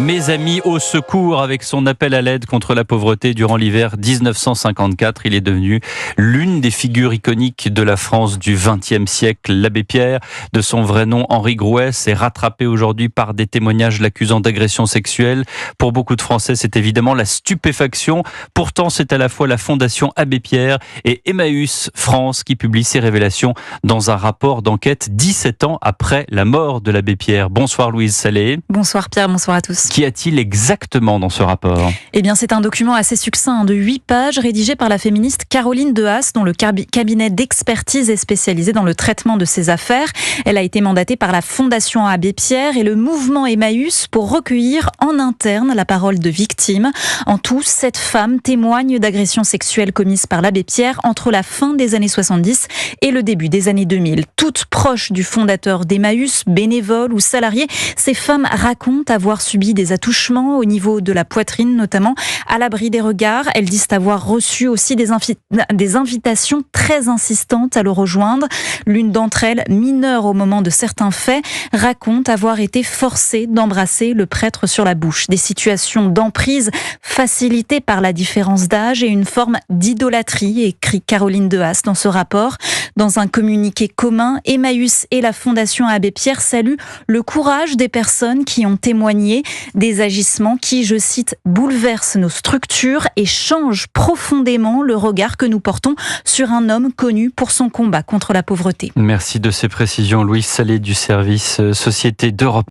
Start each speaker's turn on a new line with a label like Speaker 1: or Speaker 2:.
Speaker 1: Mes amis au secours avec son appel à l'aide contre la pauvreté durant l'hiver 1954. Il est devenu l'une des figures iconiques de la France du XXe siècle. L'abbé Pierre, de son vrai nom Henri Grouès, est rattrapé aujourd'hui par des témoignages l'accusant d'agression sexuelle. Pour beaucoup de Français, c'est évidemment la stupéfaction. Pourtant, c'est à la fois la Fondation Abbé Pierre et Emmaüs France qui publient ces révélations dans un rapport d'enquête 17 ans après la mort de l'abbé Pierre. Bonsoir Louise Salé. Bonsoir Pierre, bonsoir à tous. Qu'y a-t-il exactement dans ce rapport ?
Speaker 2: Eh bien, c'est un document assez succinct de 8 pages rédigé par la féministe Caroline Dehaas, dont le cabinet d'expertise est spécialisé dans le traitement de ces affaires. Elle a été mandatée par la Fondation Abbé Pierre et le mouvement Emmaüs pour recueillir en interne la parole de victimes. En tout, 7 femmes témoignent d'agressions sexuelles commises par l'abbé Pierre entre la fin des années 70 et le début des années 2000. Toutes proches du fondateur d'Emmaüs, bénévoles ou salariés, ces femmes racontent avoir subi des attouchements au niveau de la poitrine, notamment à l'abri des regards. Elles disent avoir reçu aussi des invitations très insistantes à le rejoindre. L'une d'entre elles, mineure au moment de certains faits, raconte avoir été forcée d'embrasser le prêtre sur la bouche. Des situations d'emprise facilitées par la différence d'âge et une forme d'idolâtrie, écrit Caroline Dehaas dans ce rapport. Dans un communiqué commun, Emmaüs et la Fondation Abbé Pierre saluent le courage des personnes qui ont témoigné, des agissements qui, je cite, bouleversent nos structures et changent profondément le regard que nous portons sur un homme connu pour son combat contre la pauvreté.
Speaker 1: Merci de ces précisions, Louise Salé du service Société d'Europe.